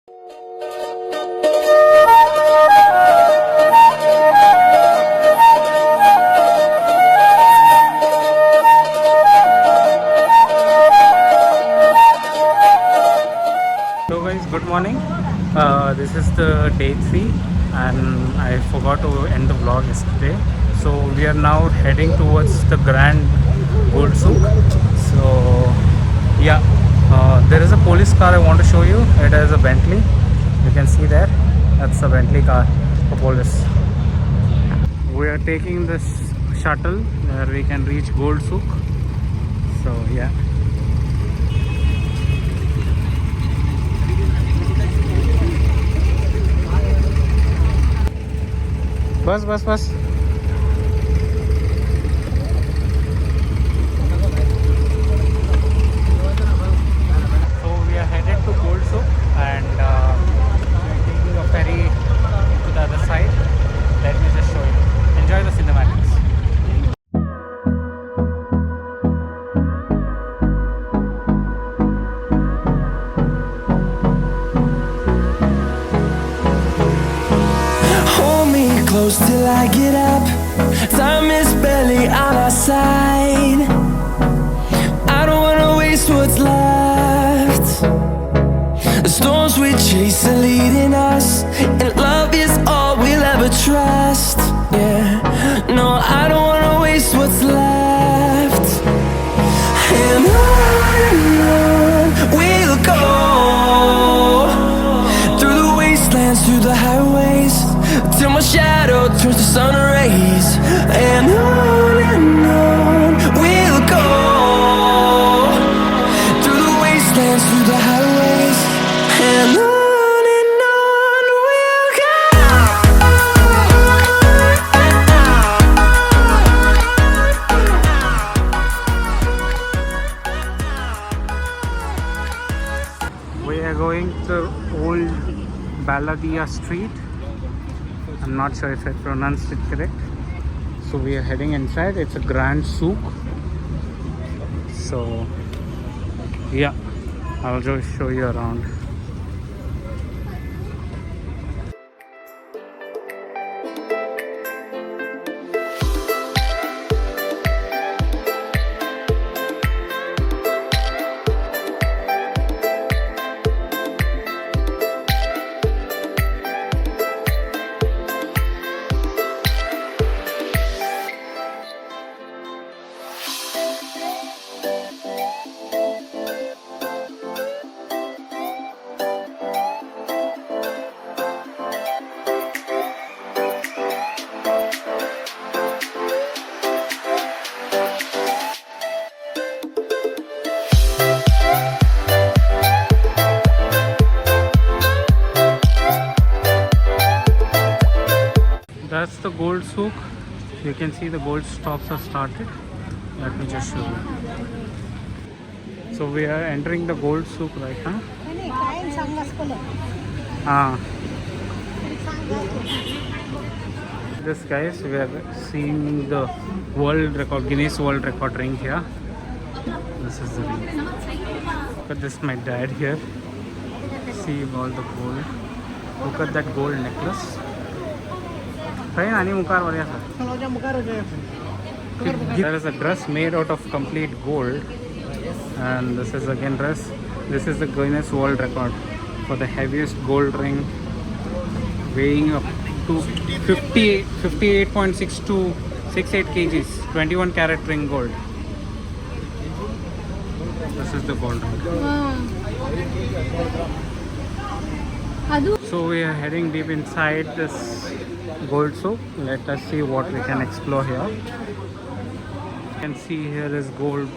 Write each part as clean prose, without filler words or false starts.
So guys, good morning. This is the day 3 and I forgot to end the vlog yesterday. So we are now heading towards the Grand Gold Souk. So yeah, there is a police car I want to show you. It is a Bentley. You can see there. That's a Bentley car for police. We are taking this shuttle where we can reach Gold Souk. So yeah. बस So we are headed to Gold Souk and we are taking a ferry to the other side. Let me just show you. Enjoy the cinematics. Close till I get up. Time is barely on our side. I don't wanna waste what's left. The storms we chase are leading us, and love is all we'll ever trust. Yeah, no, I don't wanna waste what's left. And on we'll go, through the wastelands, through the highways, till my shadow turns to sun rays. And on we'll go, through the wastelands, through the highways. And on we'll go. We are going to Old Baladia Street. I'm not sure if I pronounced it correct. So we are heading inside. It's a Grand Souk. So yeah, I'll just show you around. That's the Gold Souk. You can see the gold stops are started. Let me just show you. So we are entering the Gold Souk right now. This guys, we are seeing the world record, Guinness World Record ring here. This is the ring. Look at this, my dad here. See all the gold. Look at that gold necklace. There is a dress made out of complete gold, and this is again dress. This is the Guinness World Record for the heaviest gold ring, weighing up to 58.6268 kgs, 21 carat ring gold. This is the gold ring. So we are heading deep inside this Gold Souk. Let us see what we can explore here. You can see here is gold.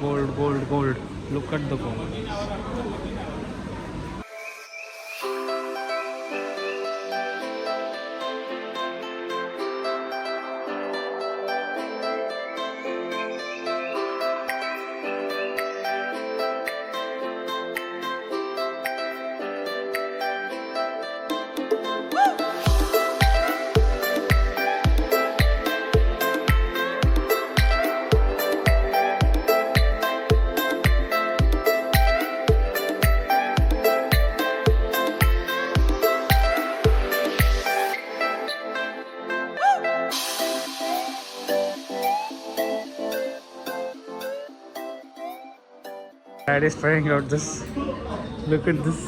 Look at the gold. Dad is trying out this. Look at this.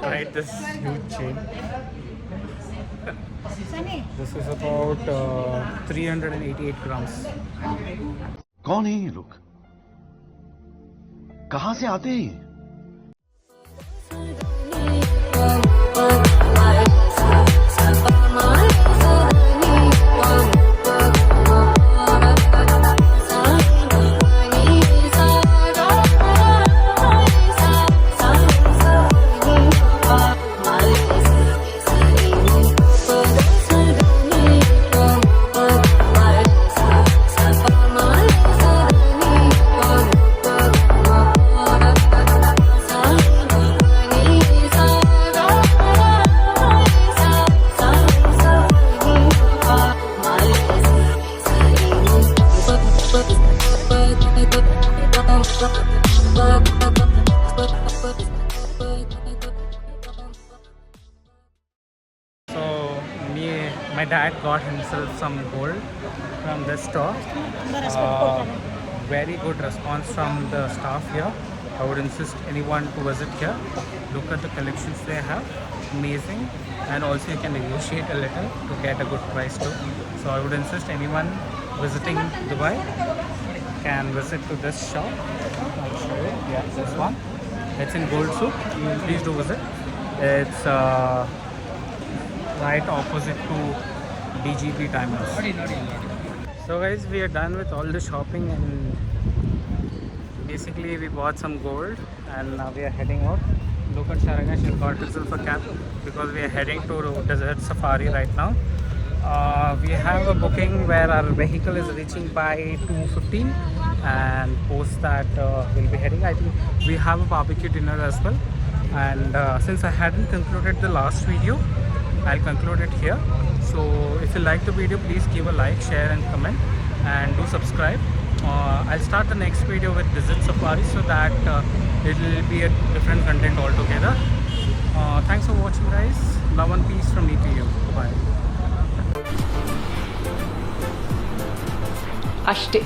Right, this huge chain. This is about 388 grams. कौन है ये लोग? कहां से आते हैं? My dad got himself some gold from this store. Very good response from the staff here. I would insist anyone to visit here. Look at the collections they have, amazing, and also you can negotiate a little to get a good price too. So I would insist anyone visiting Dubai can visit to this shop. I'll show you. Yeah, this one. It's in Gold Souk. Please do visit. It's right opposite to DGP timers. So guys, we are done with all the shopping and basically we bought some gold and now we are heading out. Look at Sharanga, she got herself a cap because we are heading to desert safari right now. We have a booking where our vehicle is reaching by 2:15 and post that we'll be heading. I think we have a barbecue dinner as well, and since I hadn't concluded the last video, I'll conclude it here. So if you like the video, please give a like, share and comment, and do subscribe. I'll start the next video with desert safari so that it will be a different content altogether. Thanks for watching guys. Love and peace from me to you. Bye. ಅಷ್ಟೇ.